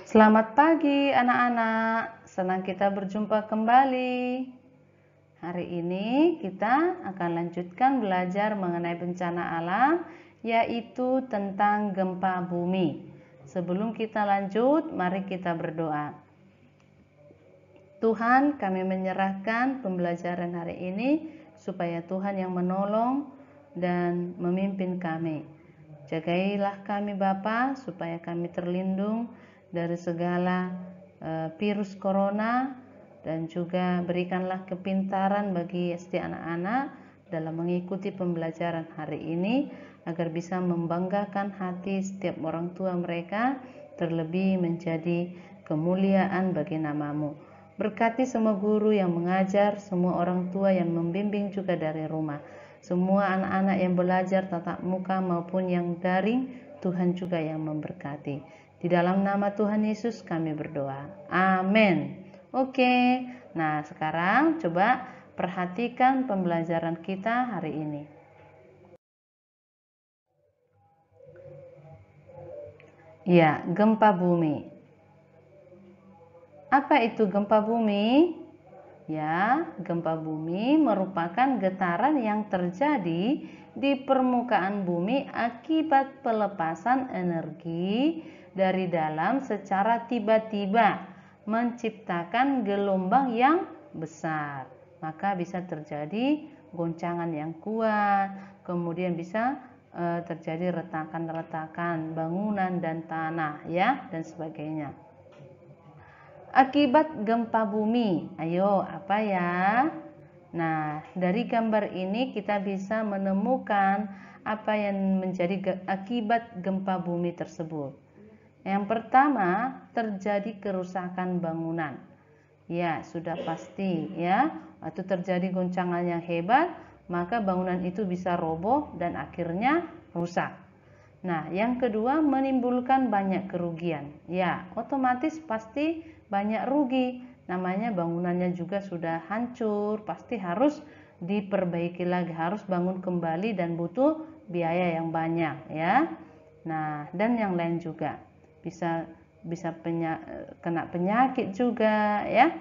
Selamat pagi anak-anak, senang kita berjumpa kembali. Hari ini kita akan lanjutkan belajar mengenai bencana alam, yaitu tentang gempa bumi. Sebelum kita lanjut, mari kita berdoa. Tuhan, kami menyerahkan pembelajaran hari ini supaya Tuhan yang menolong dan memimpin kami. Jagailah kami Bapa supaya kami terlindung dari segala virus corona, dan juga berikanlah kepintaran bagi setiap anak-anak dalam mengikuti pembelajaran hari ini agar bisa membanggakan hati setiap orang tua mereka, terlebih menjadi kemuliaan bagi nama-Mu. Berkati semua guru yang mengajar, semua orang tua yang membimbing juga dari rumah, semua anak-anak yang belajar tatap muka maupun yang daring, Tuhan juga yang memberkati. Di dalam nama Tuhan Yesus kami berdoa. Amin. Oke, nah sekarang coba perhatikan pembelajaran kita hari ini. Ya, gempa bumi. Apa itu gempa bumi? Ya, gempa bumi merupakan getaran yang terjadi di permukaan bumi akibat pelepasan energi dari dalam secara tiba-tiba, menciptakan gelombang yang besar. Maka bisa terjadi goncangan yang kuat, kemudian bisa terjadi retakan-retakan bangunan dan tanah, ya, dan sebagainya. Akibat gempa bumi, ayo apa ya? Nah, dari gambar ini kita bisa menemukan apa yang menjadi akibat gempa bumi tersebut. Yang pertama, terjadi kerusakan bangunan. Ya, sudah pasti ya. Waktu terjadi goncangan yang hebat, maka bangunan itu bisa roboh dan akhirnya rusak. Nah, yang kedua, menimbulkan banyak kerugian. Ya, otomatis pasti banyak rugi. Namanya bangunannya juga sudah hancur, pasti harus diperbaiki lagi, harus bangun kembali dan butuh biaya yang banyak ya. Nah, dan yang lain juga bisa kena penyakit juga ya.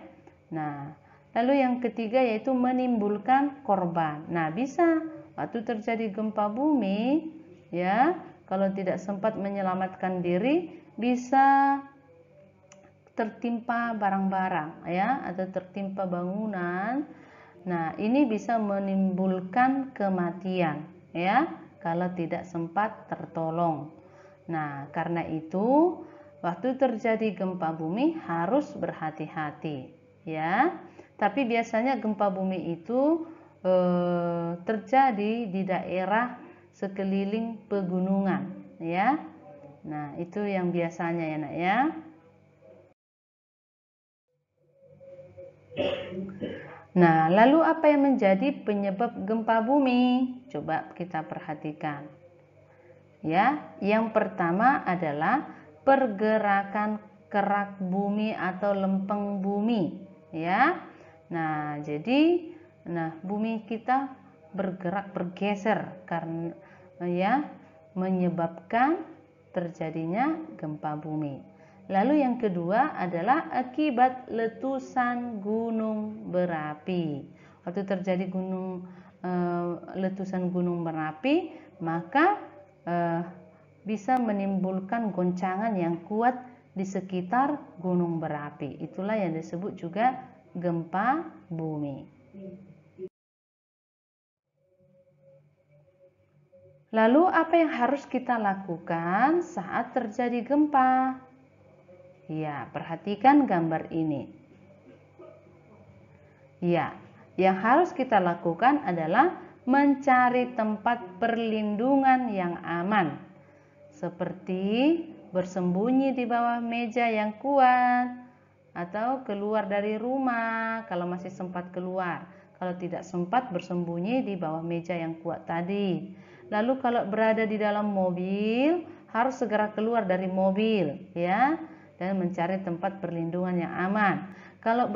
Nah, lalu yang ketiga yaitu menimbulkan korban. Nah, bisa waktu terjadi gempa bumi ya, kalau tidak sempat menyelamatkan diri bisa tertimpa barang-barang ya, atau tertimpa bangunan. Nah, ini bisa menimbulkan kematian ya kalau tidak sempat tertolong. Nah, karena itu waktu terjadi gempa bumi harus berhati-hati ya. Tapi biasanya gempa bumi itu terjadi di daerah sekeliling pegunungan ya. Nah, itu yang biasanya ya Nak ya. Nah, lalu apa yang menjadi penyebab gempa bumi? Coba kita perhatikan. Ya, yang pertama adalah pergerakan kerak bumi atau lempeng bumi, ya. Nah, jadi bumi kita bergerak bergeser karena ya menyebabkan terjadinya gempa bumi. Lalu yang kedua adalah akibat letusan gunung berapi. Waktu terjadi letusan gunung berapi, maka bisa menimbulkan goncangan yang kuat di sekitar gunung berapi. Itulah yang disebut juga gempa bumi. Lalu apa yang harus kita lakukan saat terjadi gempa? Ya, perhatikan gambar ini. Ya, yang harus kita lakukan adalah mencari tempat perlindungan yang aman, seperti bersembunyi di bawah meja yang kuat, atau keluar dari rumah kalau masih sempat keluar. Kalau tidak sempat, bersembunyi di bawah meja yang kuat tadi. Lalu kalau berada di dalam mobil, harus segera keluar dari mobil ya, dan mencari tempat perlindungan yang aman. Kalau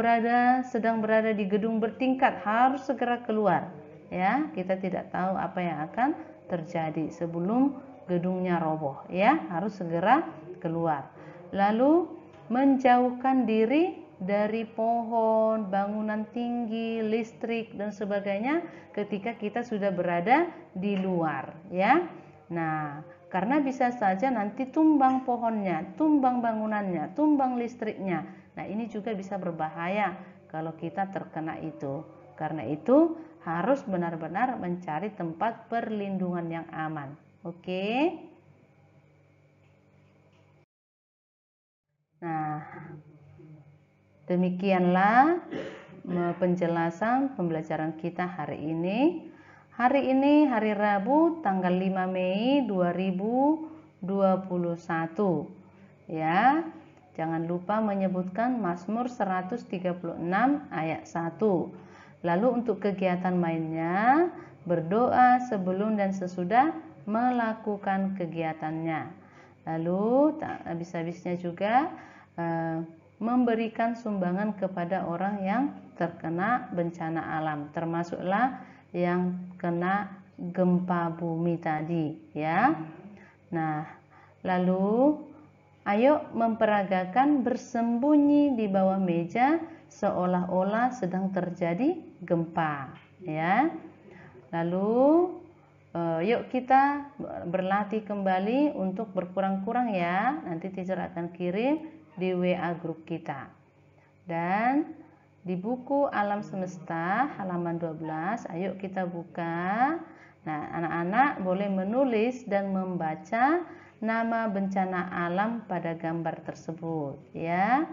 sedang berada di gedung bertingkat, harus segera keluar ya. Kita tidak tahu apa yang akan terjadi sebelum gedungnya roboh ya, harus segera keluar. Lalu menjauhkan diri dari pohon, bangunan tinggi, listrik dan sebagainya ketika kita sudah berada di luar, ya. Nah, karena bisa saja nanti tumbang pohonnya, tumbang bangunannya, tumbang listriknya. Nah, ini juga bisa berbahaya kalau kita terkena itu. Karena itu harus benar-benar mencari tempat perlindungan yang aman. Oke. Nah, demikianlah penjelasan pembelajaran kita hari ini. Hari ini hari Rabu tanggal 5 Mei 2021. Ya. Jangan lupa menyebutkan Mazmur 136 ayat 1. Lalu untuk kegiatan mainnya, berdoa sebelum dan sesudah melakukan kegiatannya. Lalu habis-habisnya juga memberikan sumbangan kepada orang yang terkena bencana alam, termasuklah yang kena gempa bumi tadi, ya. Nah, lalu ayo memperagakan bersembunyi di bawah meja seolah-olah sedang terjadi gempa, ya. Lalu yuk kita berlatih kembali untuk berkurang-kurang ya. Nanti teacher akan kirim di WA grup kita. Dan di buku Alam Semesta halaman 12, ayo kita buka. Nah, anak-anak boleh menulis dan membaca nama bencana alam pada gambar tersebut, ya.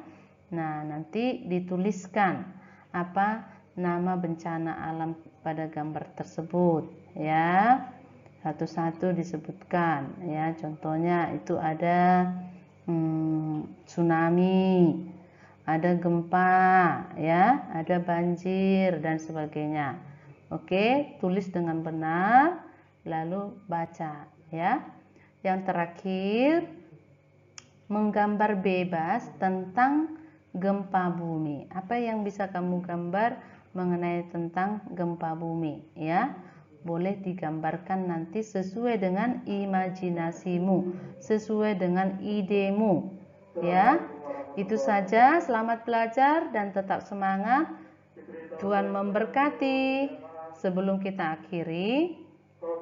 Nah, nanti dituliskan apa nama bencana alam pada gambar tersebut, ya. Satu-satu disebutkan, ya. Contohnya itu ada tsunami, ada gempa, ya, ada banjir dan sebagainya. Oke, tulis dengan benar, lalu baca, ya. Yang terakhir, menggambar bebas tentang gempa bumi. Apa yang bisa kamu gambar mengenai tentang gempa bumi, ya? Boleh digambarkan nanti sesuai dengan imajinasimu, sesuai dengan idemu, ya. Itu saja, selamat belajar dan tetap semangat. Tuhan memberkati. Sebelum kita akhiri,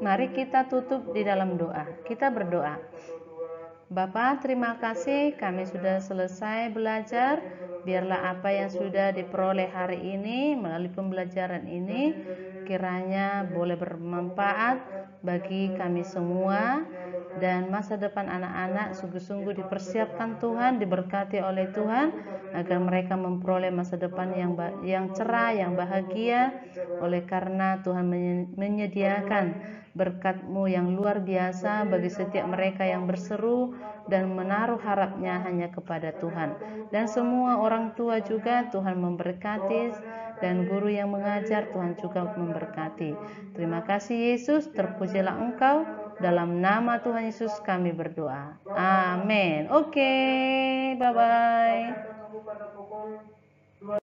mari kita tutup di dalam doa. Kita berdoa. Bapa, terima kasih kami sudah selesai belajar. Biarlah apa yang sudah diperoleh hari ini melalui pembelajaran ini kiranya boleh bermanfaat bagi kami semua, dan masa depan anak-anak sungguh-sungguh dipersiapkan Tuhan, diberkati oleh Tuhan agar mereka memperoleh masa depan yang cerah, yang bahagia, oleh karena Tuhan menyediakan berkat-Mu yang luar biasa bagi setiap mereka yang berseru dan menaruh harapnya hanya kepada Tuhan. Dan semua orang tua juga Tuhan memberkati, dan guru yang mengajar Tuhan juga memberkati. Terima kasih Yesus, terpujilah Engkau. Dalam nama Tuhan Yesus kami berdoa. Amin. Oke, bye-bye.